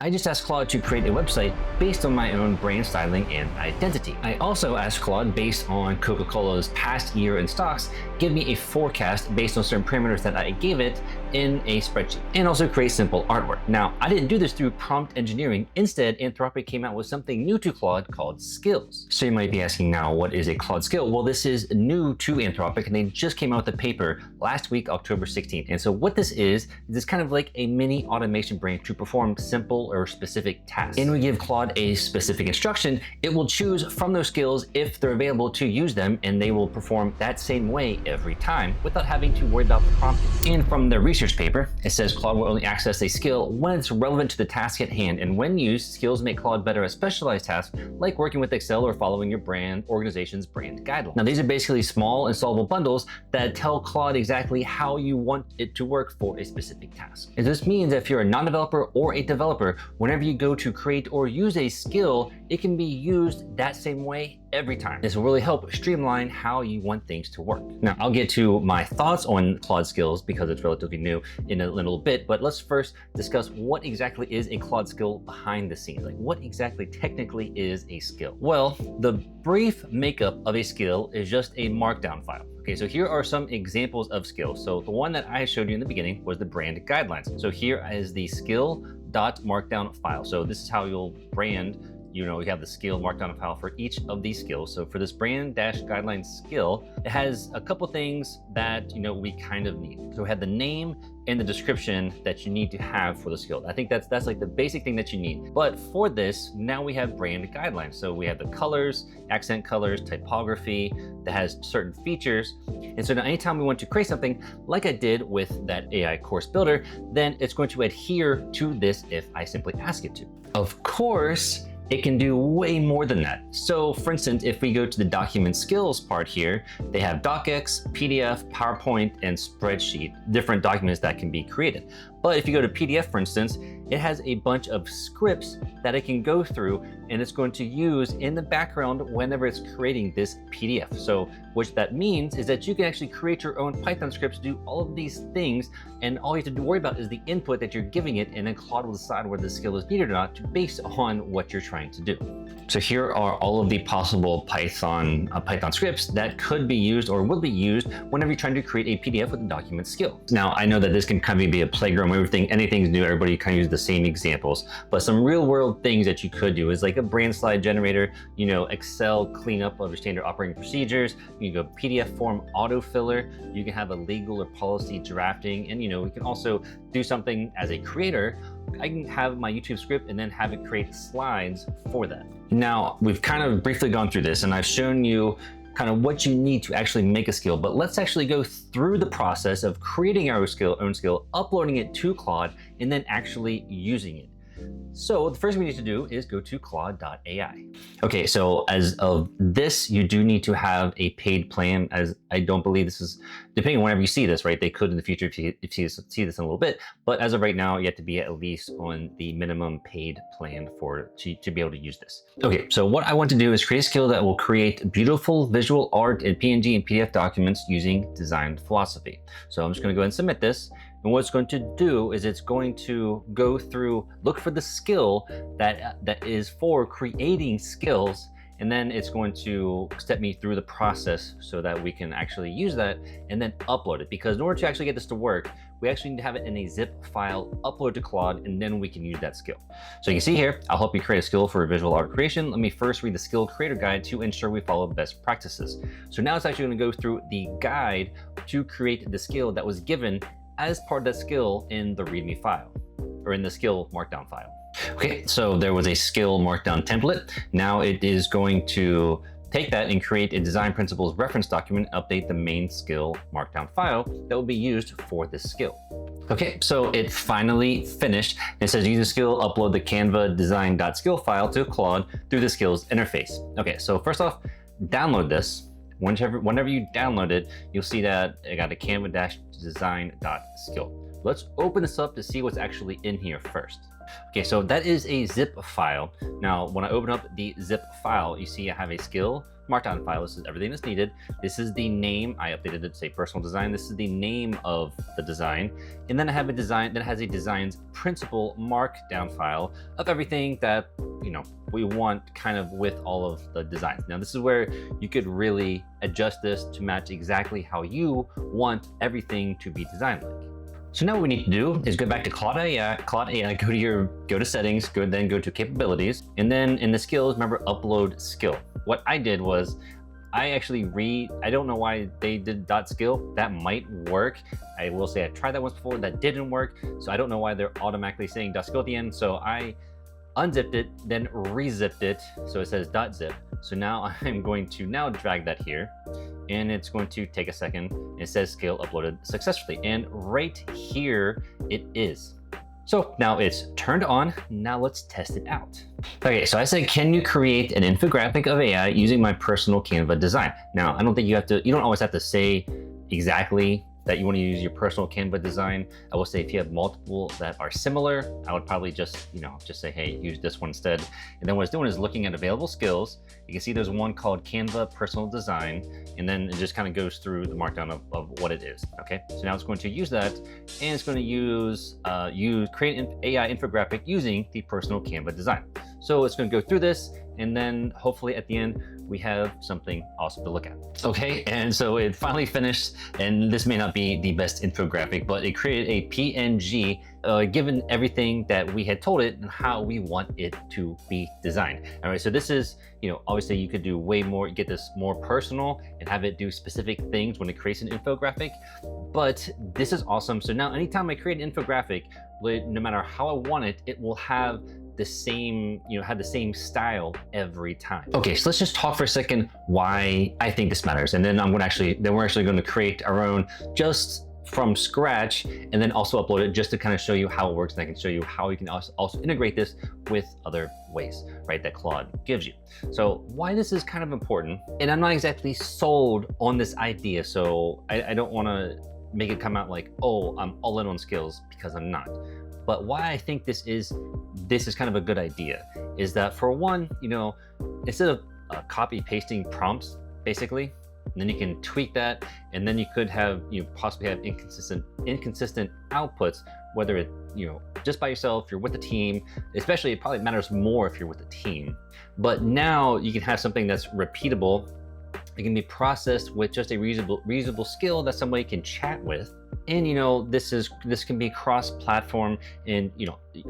I just asked Claude to create a website based on my own brand styling and identity. I also asked Claude, based on Coca-Cola's past year in stocks, give me a forecast based on certain parameters that I gave it in a spreadsheet, and also create simple artwork. Now, I didn't do this through prompt engineering. Instead, Anthropic came out with something new to Claude called skills. So you might be asking now, what is a Claude skill? Well, this is new to Anthropic, and they just came out with a paper last week, October 16th. And so what this is kind of like a mini automation brain to perform simple or specific tasks. And we give Claude a specific instruction, it will choose from those skills if they're available to use them, and they will perform that same way every time without having to worry about prompting. And from the research paper, it says Claude will only access a skill when it's relevant to the task at hand, and when used, skills make Claude better at specialized tasks like working with Excel or following your brand organization's brand guidelines. Now, these are basically small installable bundles that tell Claude exactly how you want it to work for a specific task. And this means that if you're a non-developer or a developer, whenever you go to create or use a skill, it can be used that same way every time. This will really help streamline how you want things to work. Now, I'll get to my thoughts on Claude skills because it's relatively new in a little bit, but let's first discuss what exactly is a Claude skill behind the scenes. Like, what exactly technically is a skill? Well, the brief makeup of a skill is just a markdown file. Okay, so here are some examples of skills. So the one that I showed you in the beginning was the brand guidelines. So here is the skill.markdown file. So this is how you'll brand, you have the skill markdown file for each of these skills. So for this brand-guidelines skill, it has a couple things that we kind of need. So we have the name and the description that you need to have for the skill. I think that's like the basic thing that you need. But for this, now we have brand guidelines. So we have the colors, accent colors, typography that has certain features. And so now anytime we want to create something like I did with that AI course builder, then it's going to adhere to this if I simply ask it to. Of course, it can do way more than that. So for instance, if we go to the document skills part here, they have docx, PDF, PowerPoint, and spreadsheet, different documents that can be created. But if you go to PDF, for instance, it has a bunch of scripts that it can go through and it's going to use in the background whenever it's creating this PDF. So what that means is that you can actually create your own Python scripts, do all of these things, and all you have to worry about is the input that you're giving it, and then Claude will decide whether the skill is needed or not based on what you're trying to do. So here are all of the possible Python scripts that could be used or will be used whenever you're trying to create a PDF with a document skill. Now, I know that this can kind of be a playground where anything's new, everybody kind of uses the same examples, but some real world things that you could do is like a brand slide generator, Excel cleanup of your standard operating procedures, you can go PDF form autofiller, you can have a legal or policy drafting, and we can also do something as a creator. I can have my YouTube script and then have it create slides for that. Now, we've kind of briefly gone through this and I've shown you kind of what you need to actually make a skill, but let's actually go through the process of creating our own skill, uploading it to Claude, and then actually using it. So the first thing we need to do is go to claude.ai. Okay, so as of this, you do need to have a paid plan, as I don't believe this is, depending on whenever you see this, right? They could in the future if you see this in a little bit, but as of right now, you have to be at least on the minimum paid plan to be able to use this. Okay, so what I want to do is create a skill that will create beautiful visual art in PNG and PDF documents using design philosophy. So I'm just gonna go ahead and submit this. And what it's going to do is it's going to go through, look for the skill that is for creating skills, and then it's going to step me through the process so that we can actually use that and then upload it. Because in order to actually get this to work, we actually need to have it in a zip file, upload to Claude, and then we can use that skill. So you can see here, I'll help you create a skill for visual art creation. Let me first read the skill creator guide to ensure we follow best practices. So now it's actually gonna go through the guide to create the skill that was given as part of that skill in the README file, or in the skill markdown file. Okay, so there was a skill markdown template. Now it is going to take that and create a design principles reference document, update the main skill markdown file that will be used for this skill. Okay, so it finally finished. It says use the skill, upload the Canva design.skill file to Claude through the skills interface. Okay, so first off, download this. Whenever you download it, you'll see that I got a canva-design.skill. Let's open this up to see what's actually in here first. Okay, so that is a zip file. Now, when I open up the zip file, you see I have a skill, markdown file. This is everything that's needed. This is the name. I updated it to say personal design. This is the name of the design. And then I have a design that has a design's principal markdown file of everything that, we want kind of with all of the designs. Now, this is where you could really adjust this to match exactly how you want everything to be designed like. So now what we need to do is go back to Claude AI, go to settings, go to capabilities, and then in the skills, remember upload skill. What I did was I don't know why they did .skill. That might work. I will say I tried that once before, that didn't work. So I don't know why they're automatically saying .skill at the end. So I unzipped it, then rezipped it. So it says .zip. So now I'm going to drag that here, and it's going to take a second. It says skill uploaded successfully. And right here it is. So now it's turned on. Now let's test it out. Okay, so I said, can you create an infographic of AI using my personal Canva design? Now, I don't think you don't always have to say exactly that you want to use your personal Canva design. I will say if you have multiple that are similar, I would probably just say, hey, use this one instead. And then what it's doing is looking at available skills. You can see there's one called Canva personal design, and then it just kind of goes through the markdown of what it is. Okay, so now it's going to use that, and it's going to create an AI infographic using the personal Canva design. So it's going to go through this, and then hopefully at the end, we have something awesome to look at. Okay, and so it finally finished, and this may not be the best infographic, but it created a PNG given everything that we had told it and how we want it to be designed. All right, so this is, obviously you could do way more, get this more personal and have it do specific things when it creates an infographic, but this is awesome. So now anytime I create an infographic, no matter how I want it, it will have the same, have the same style every time. Okay, so let's just talk for a second why I think this matters. And then we're actually going to create our own just from scratch, and then also upload it just to kind of show you how it works. And I can show you how you can also integrate this with other ways, right, that Claude gives you. So why this is kind of important, and I'm not exactly sold on this idea, so I don't want to make it come out like, oh, I'm all in on skills, because I'm not. But why I think this is kind of a good idea is that, for one, instead of copy pasting prompts, basically, and then you can tweak that, and then you could have, possibly have inconsistent outputs, whether it, just by yourself, you're with the team, especially it probably matters more if you're with a team. But now you can have something that's repeatable. It can be processed with just a reasonable skill that somebody can chat with. And this can be cross-platform, and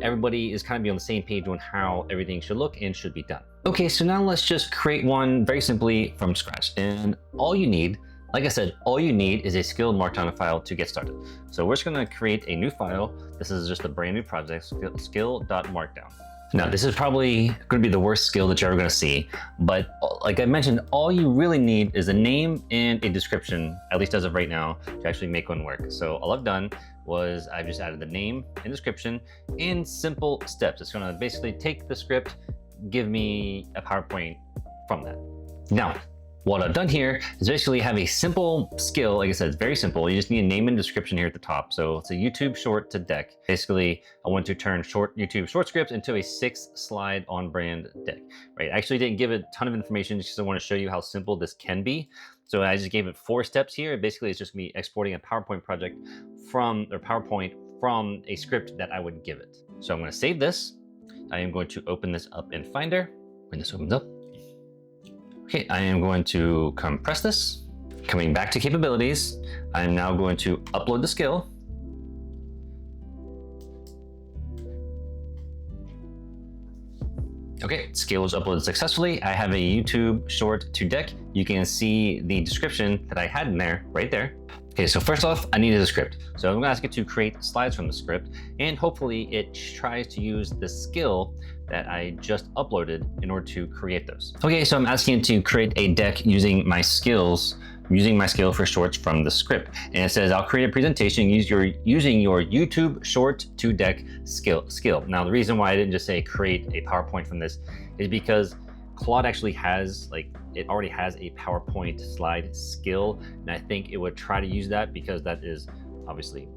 everybody is kind of be on the same page on how everything should look and should be done. Okay, so now let's just create one very simply from scratch. And all you need, like I said, is a skill markdown file to get started. So we're just going to create a new file. This is just a brand new project, skill.markdown. Now, this is probably going to be the worst skill that you're ever going to see, but like I mentioned, all you really need is a name and a description, at least as of right now, to actually make one work. So all I've done was I've just added the name and description in simple steps. It's going to basically take the script, give me a PowerPoint from that. Now, what I've done here is basically have a simple skill. Like I said, it's very simple. You just need a name and description here at the top. So it's a YouTube short to deck. Basically, I want to turn YouTube short scripts into a 6-slide on brand deck, right? I actually didn't give it a ton of information just because I want to show you how simple this can be. So I just gave it 4 steps here. Basically, it's just me exporting a PowerPoint PowerPoint from a script that I would give it. So I'm going to save this. I am going to open this up in Finder when this opens up. Okay, I am going to compress this. Coming back to capabilities, I am now going to upload the skill. Okay, skill is uploaded successfully. I have a YouTube short to deck. You can see the description that I had in there, right there. Okay, so first off, I needed a script. So I'm gonna ask it to create slides from the script, and hopefully it tries to use the skill that I just uploaded in order to create those. Okay, so I'm asking it to create a deck using my skill for shorts from the script. And it says, I'll create a presentation using your YouTube short to deck skill. Now, the reason why I didn't just say create a PowerPoint from this is because Claude actually has, it already has a PowerPoint slide skill. And I think it would try to use that because that is obviously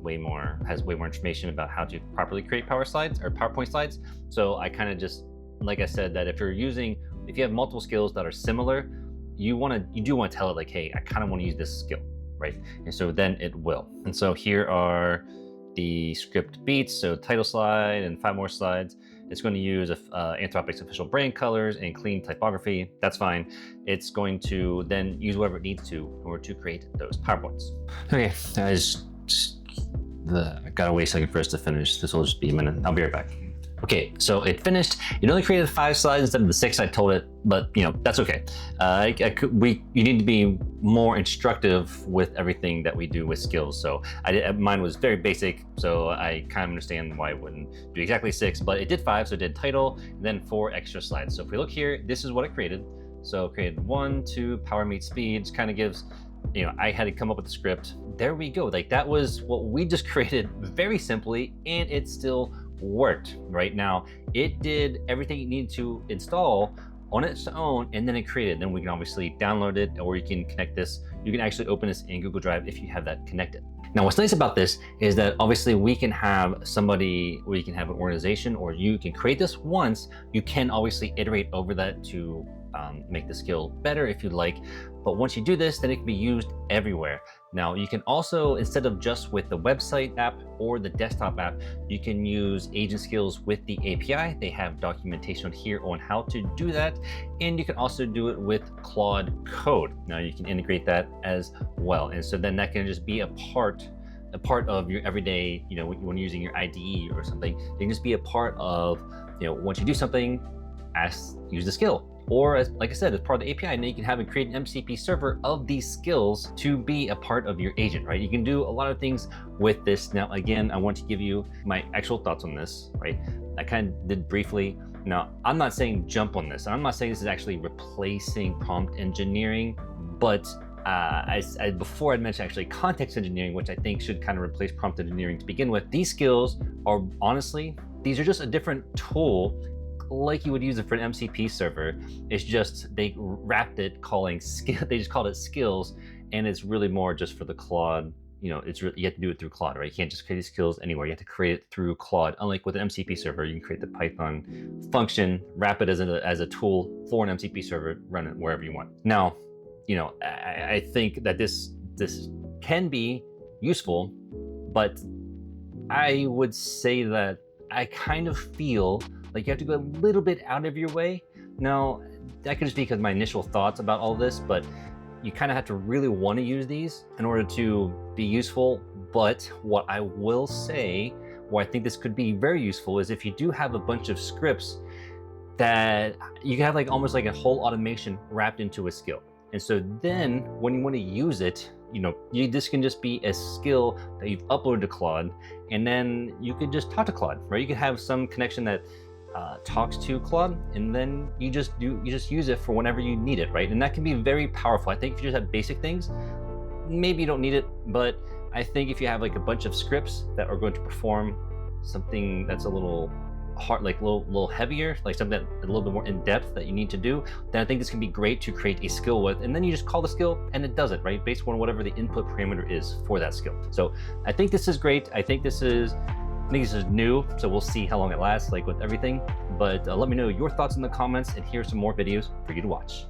has way more information about how to properly create PowerPoint slides. So I kind of just, like I said, that if you have multiple skills that are similar, you do want to tell it like, hey, I kind of want to use this skill, right? And so then it will. And so here are the script beats. So title slide and 5 more slides. It's going to use Anthropic's official brand colors and clean typography. That's fine. It's going to then use whatever it needs to in order to create those PowerPoints. Okay, I gotta wait a second for us to finish. This will just be a minute. I'll be right back. Okay, so it finished. It only created 5 slides instead of the 6 I told it, but that's okay. You need to be more instructive with everything that we do with skills. So mine was very basic, so I kind of understand why I wouldn't do exactly 6, but it did 5, so it did title, and then 4 extra slides. So if we look here, this is what it created. So it created 1, 2, power meets speeds, kind of gives, I had to come up with the script. There we go. Like that was what we just created very simply, and it still worked. Right now, it did everything you needed to install on its own, and then it created. Then we can obviously download it, or you can connect this. You can actually open this in Google Drive if you have that connected. Now, what's nice about this is that obviously we can have somebody, or you can have an organization, or you can create this once. You can obviously iterate over that to make the skill better if you'd like. But once you do this, then it can be used everywhere. Now, you can also, instead of just with the website app or the desktop app, you can use agent skills with the API. They have documentation here on how to do that. And you can also do it with Claude Code. Now you can integrate that as well. And so then that can just be a part of your everyday, when you're using your IDE or something, it can just be a part of, once you do something, use the skill. Or like I said, as part of the API, and then you can have it create an MCP server of these skills to be a part of your agent, right? You can do a lot of things with this. Now, again, I want to give you my actual thoughts on this, right? I kind of did briefly. Now, I'm not saying jump on this. I'm not saying this is actually replacing prompt engineering, but before I'd mentioned actually context engineering, which I think should kind of replace prompt engineering to begin with. These skills are honestly, these are just a different tool like you would use it for an MCP server. It's just they wrapped it calling skill. They just called it skills, and it's really more just for the Claude. It's really, you have to do it through Claude, right? You can't just create these skills anywhere. You have to create it through Claude. Unlike with an MCP server, you can create the Python function, wrap it as a tool for an MCP server, run it wherever you want. Now, I think that this can be useful, but I would say that I kind of feel like you have to go a little bit out of your way. Now, that could just be because my initial thoughts about all this, but you kind of have to really want to use these in order to be useful. But what I will say, where I think this could be very useful, is if you do have a bunch of scripts that you can have almost like a whole automation wrapped into a skill. And so then when you want to use it, this can just be a skill that you've uploaded to Claude, and then you could just talk to Claude, right? You could have some connection that talks to Claude, and then you just use it for whenever you need it, right? And that can be very powerful. I think if you just have basic things, maybe you don't need it, but I think if you have a bunch of scripts that are going to perform something that's a little hard, a little heavier, something that a little bit more in depth that you need to do, then I think this can be great to create a skill with, and then you just call the skill and it does it, right? Based on whatever the input parameter is for that skill. So I think this is great. I think this is new, so we'll see how long it lasts, with everything. But let me know your thoughts in the comments, and here's some more videos for you to watch.